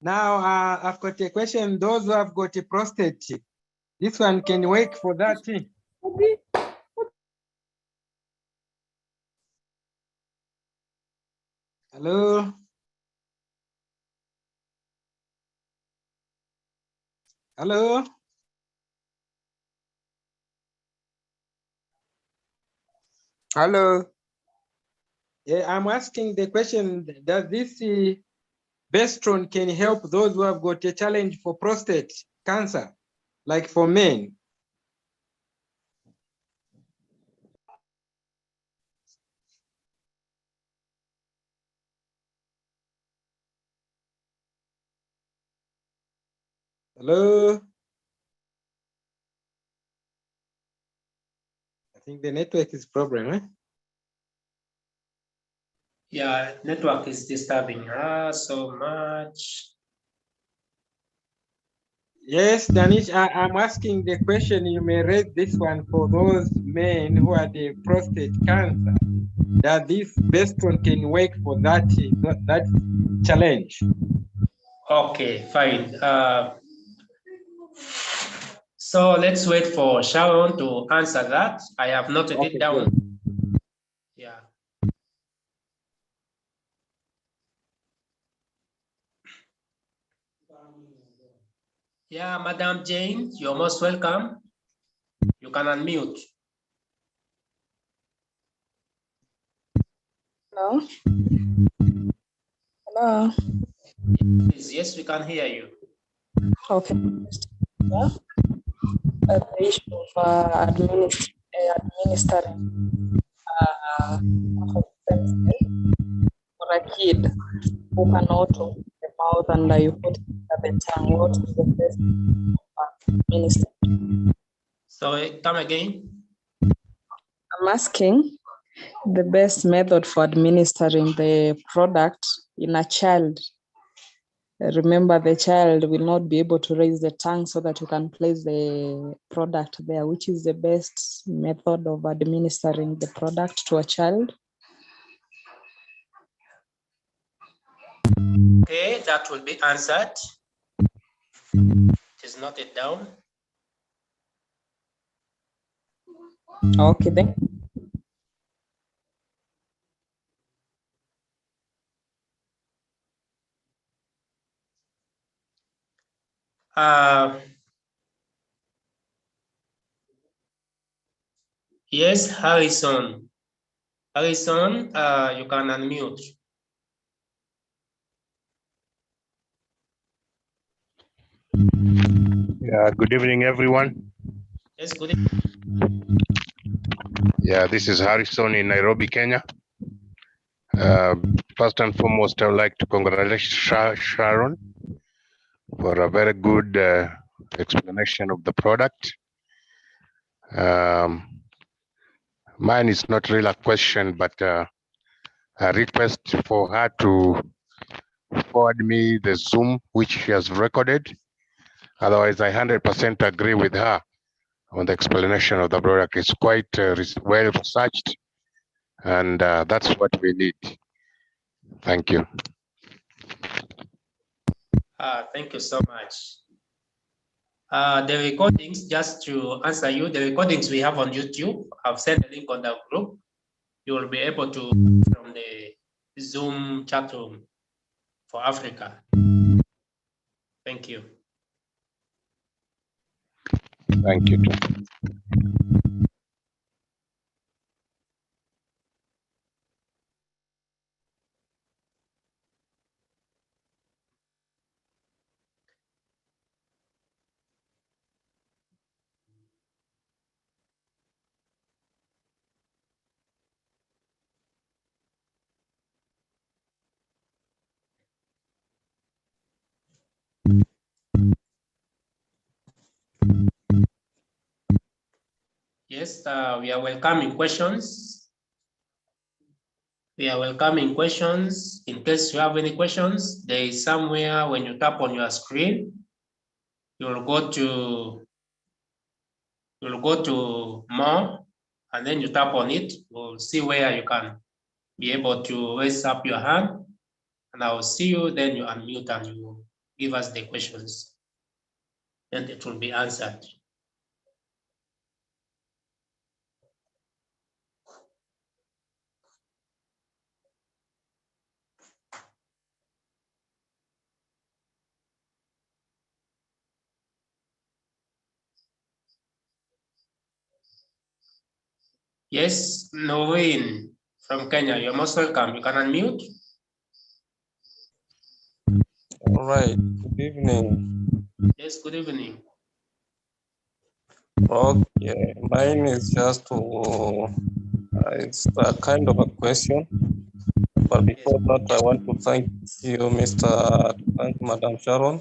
Now, I've got a question. Those who have got a prostate, this one can work for that. Hello? Hello? Hello? Yeah, I'm asking the question, does this Bestron can help those who have got a challenge for prostate cancer, like for men? Hello? I think the network is problem, eh? Yeah, network is disturbing us so much. Yes, Danish, I'm asking the question, you may raise this one for those men who had the prostate cancer, that this Bestron can work for that challenge. Okay, fine. So let's wait for Sharon to answer that. I have noted it down. Good. Yeah. Yeah, Madam Jane, you're most welcome. You can unmute. Hello. Hello. Yes, we can hear you. Okay. The issue of administering for a kid who cannot open the mouth and you put the tongue. What is the best administration? Sorry, come again. I'm asking the best method for administering the product in a child. Remember, the child will not be able to raise the tongue so that you can place the product there. Which is the best method of administering the product to a child? Okay, that will be answered. It is noted down. Okay, then. Yes, Harrison. Harrison, you can unmute. Yeah, good evening, everyone. Yes, good evening. Yeah, this is Harrison in Nairobi, Kenya. First and foremost, I would like to congratulate Sharon for a very good explanation of the product. Mine is not really a question, but a request for her to forward me the Zoom which she has recorded. Otherwise, I 100% agree with her on the explanation of the product. It's quite well researched, and that's what we need. Thank you. Thank you so much. The recordings, just to answer you, the recordings we have on YouTube, I've sent a link on the group. You will be able to from the Zoom chat room for Africa. Thank you. Thank you. Yes, we are welcoming questions. We are welcoming questions. In case you have any questions, there is somewhere when you tap on your screen, you'll go to more, and then you tap on it. You'll see where you can be able to raise up your hand, and I will see you. Then you unmute and you give us the questions and it will be answered. Yes, Noreen from Kenya, you're most welcome. You can unmute. All right, good evening. Yes, good evening. Okay, mine is just it's a kind of a question, but before that, I want to thank you, thank Madam Sharon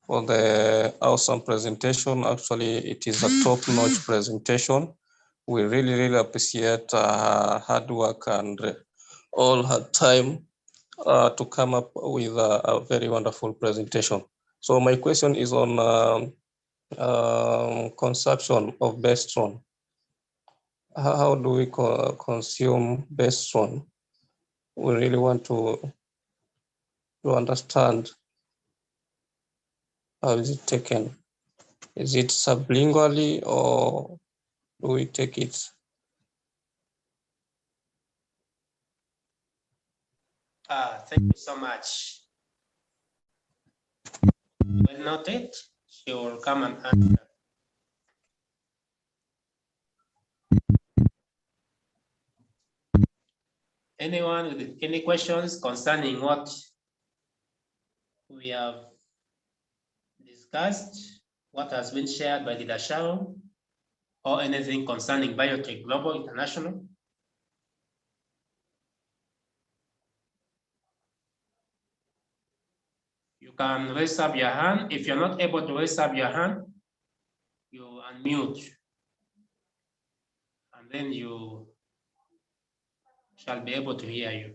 for the awesome presentation. Actually, it is a top-notch presentation. We really, really appreciate her hard work and all her time to come up with a very wonderful presentation. So my question is on consumption of bestron. How do we consume bestron? We really want to understand how is it taken. Is it sublingually or do we take it? Thank you so much. Well noted. She will come and answer. Anyone with any questions concerning what we have discussed, what has been shared by Leader Sharon, or anything concerning Biotech Global International? You can raise up your hand. If you're not able to raise up your hand, you unmute, and then you shall be able to hear you.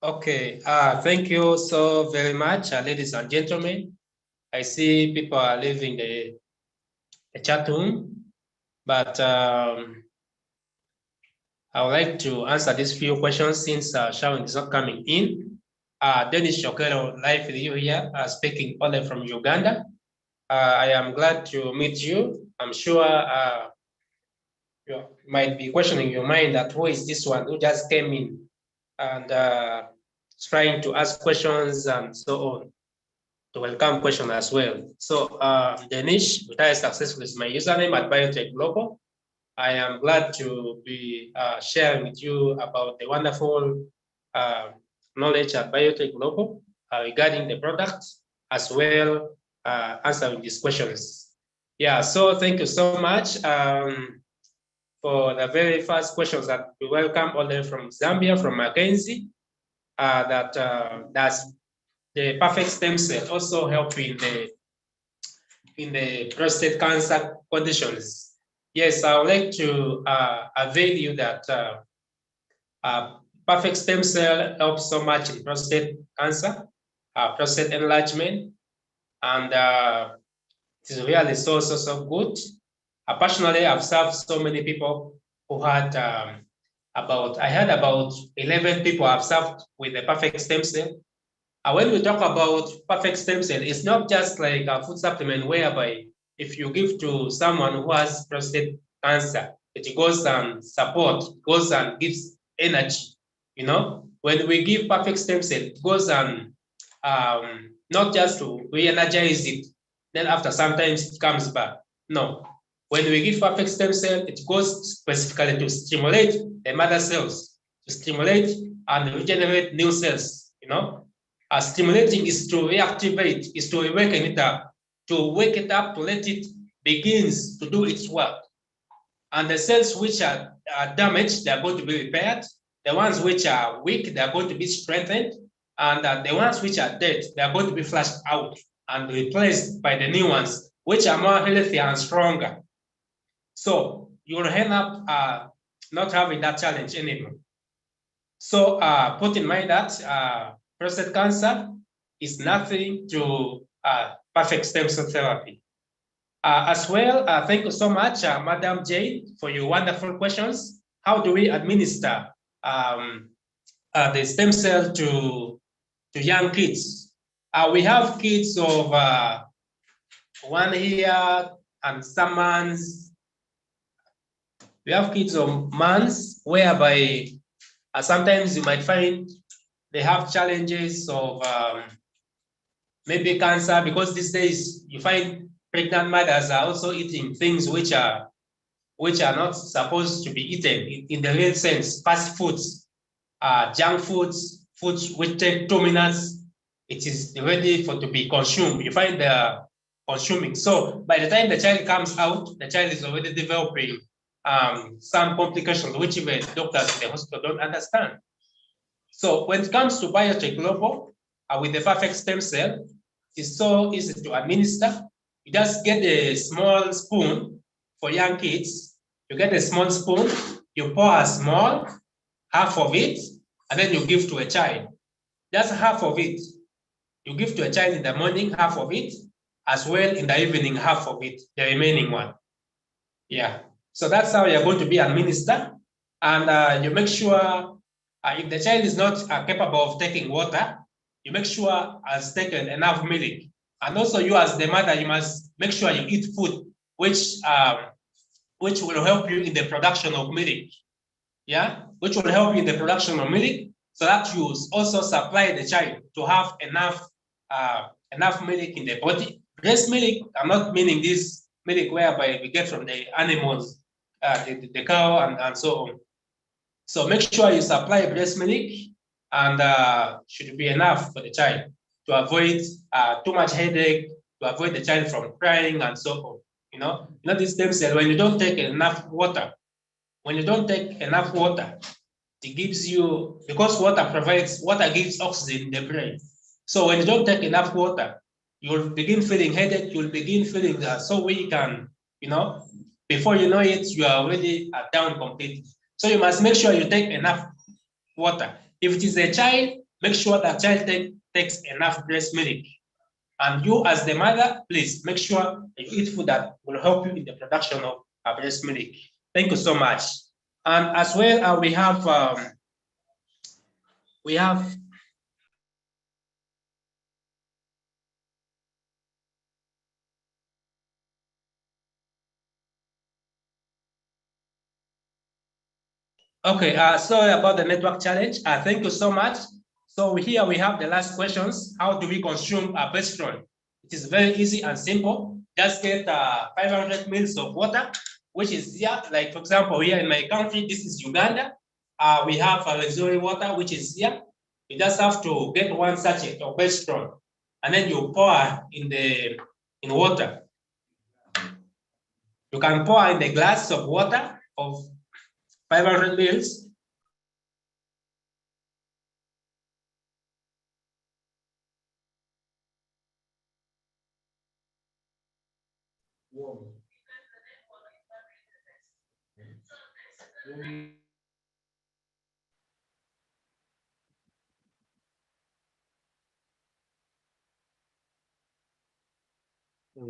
Okay, thank you so very much, ladies and gentlemen. I see people are leaving the chat room, but I would like to answer these few questions since Sharon is not coming in. Dennis Shokero, live with you here, speaking only from Uganda. I am glad to meet you. I'm sure you might be questioning your mind that who is this one who just came in and trying to ask questions and so on. To welcome question as well. So Danish, retired successfully is my username at Biotech Global. I am glad to be sharing with you about the wonderful knowledge at Biotech Global regarding the product, as well answering these questions. Yeah, so thank you so much for the very first questions that we welcome all the way from Zambia, from Mackenzie, that does the perfect stem cell also help in the prostate cancer conditions. Yes, I would like to avail you that perfect stem cell helps so much in prostate cancer, prostate enlargement, and it is really so good. Personally, I've served so many people who had I had about 11 people I've served with the perfect stem cell. When we talk about perfect stem cell, it's not just like a food supplement whereby if you give to someone who has prostate cancer, it goes and support, goes and gives energy. You know, when we give perfect stem cell, it goes and not just to re-energize it, then after sometimes it comes back. No, when we give perfect stem cell, it goes specifically to stimulate the mother cells, to stimulate and regenerate new cells, you know. Stimulating is to reactivate, is to awaken it up, to wake it up, to let it begins to do its work. And the cells which are damaged, they are going to be repaired. The ones which are weak, they are going to be strengthened. And the ones which are dead, they are going to be flushed out and replaced by the new ones, which are more healthy and stronger. So you will end up not having that challenge anymore. So put in mind that prostate cancer is nothing to perfect stem cell therapy. As well, thank you so much, Madam Jane, for your wonderful questions. How do we administer the stem cell to young kids? We have kids of 1 year and some months. We have kids of months whereby sometimes you might find they have challenges of maybe cancer, because these days you find pregnant mothers are also eating things which are not supposed to be eaten in the real sense. Fast foods, junk foods, foods which take dominance. It is ready to be consumed. You find they're consuming. So by the time the child comes out, the child is already developing some complications which even doctors in the hospital don't understand. So when it comes to Biotech Global, with the perfect stem cell, it's so easy to administer. You just get a small spoon for young kids. You get a small spoon, you pour a small, half of it, and then you give to a child. Just half of it. You give to a child in the morning, half of it, as well in the evening, half of it, the remaining one. Yeah. So that's how you're going to be administered. And you make sure if the child is not capable of taking water, you make sure has taken enough milk. And also you as the mother, you must make sure you eat food which will help you in the production of milk. Yeah, which will help you in the production of milk, so that you also supply the child to have enough milk in the body. Breast milk, I'm not meaning this milk whereby we get from the animals, the cow and so on. So make sure you supply breast milk, and should be enough for the child to avoid too much headache, to avoid the child from crying and so on. You know this stem cell, when you don't take enough water, it gives you, because water gives oxygen in the brain. So when you don't take enough water, you'll begin feeling headache, you'll begin feeling so weak, and before you know it, you are already down completely. So you must make sure you take enough water. If it is a child, make sure that child takes enough breast milk. And you as the mother, please make sure you eat food that will help you in the production of breast milk. Thank you so much. And as well, we have Okay, sorry about the network challenge. Thank you so much. So here we have the last questions. How do we consume a Bestron? It is very easy and simple. Just get 500 mils of water, which is here. Like for example, here in my country, this is Uganda. We have Missouri water, which is here. You just have to get 1 sachet of Bestron, and then you pour in water. You can pour in a glass of water of 500 mils.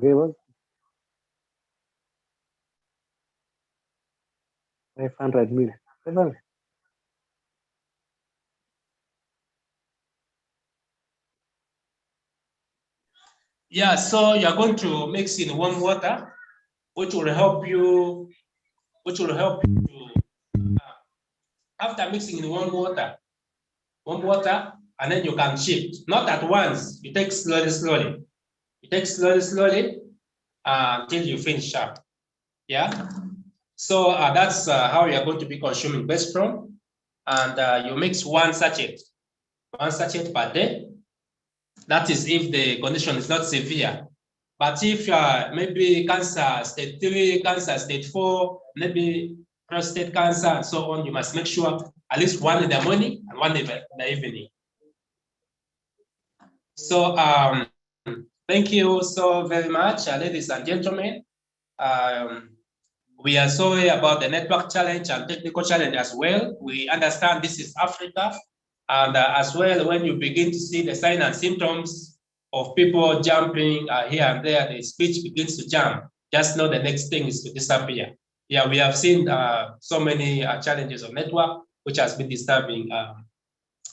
Given 500 mil. Yeah, so you're going to mix in warm water, which will help you to, after mixing in warm water, and then you can shift, not at once. You take slowly. You take slowly until you finish up. Yeah. So that's how you're going to be consuming Bestron, and you mix 1 sachet per day. That is if the condition is not severe. But if maybe cancer stage 3, cancer stage 4, maybe prostate cancer and so on, you must make sure at least 1 in the morning and 1 in the evening. So thank you so very much, ladies and gentlemen. We are sorry about the network challenge and technical challenge as well. We understand this is Africa, and as well, when you begin to see the signs and symptoms of people jumping here and there, the speech begins to jump. Just know the next thing is to disappear. Yeah, we have seen so many challenges of network, which has been disturbing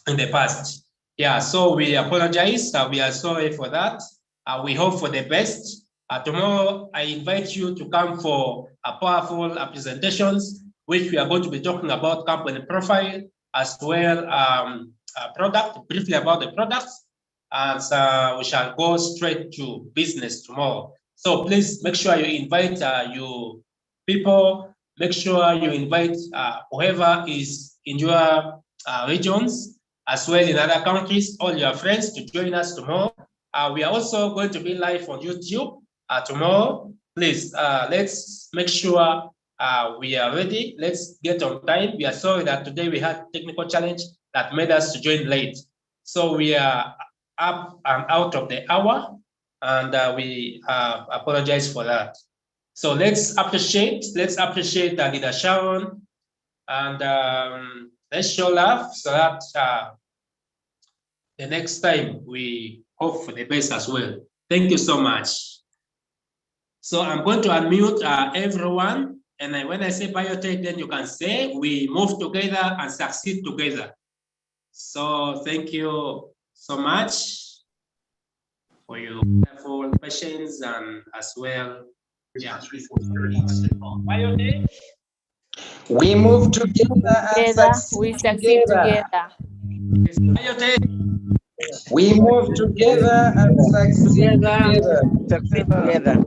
in the past. Yeah, so we apologize. We are sorry for that. We hope for the best. Tomorrow, I invite you to come for a powerful presentations, which we are going to be talking about company profile, as well briefly about the products, and we shall go straight to business tomorrow. So please make sure you invite your people, make sure you invite whoever is in your regions, as well in other countries, all your friends to join us tomorrow. We are also going to be live on YouTube tomorrow. Please, let's make sure we are ready. Let's get on time. We are sorry that today we had technical challenge that made us to join late. So we are up and out of the hour, and we apologize for that. So let's appreciate Leader Sharon, and let's show love so that the next time we hope for the best as well. Thank you so much. So I'm going to unmute everyone. And when I say Biotech, then you can say we move together and succeed together. So thank you so much for your wonderful patience and as well. Yeah. Biotech. We move together and succeed together. Biotech. We move together and succeed together. Together.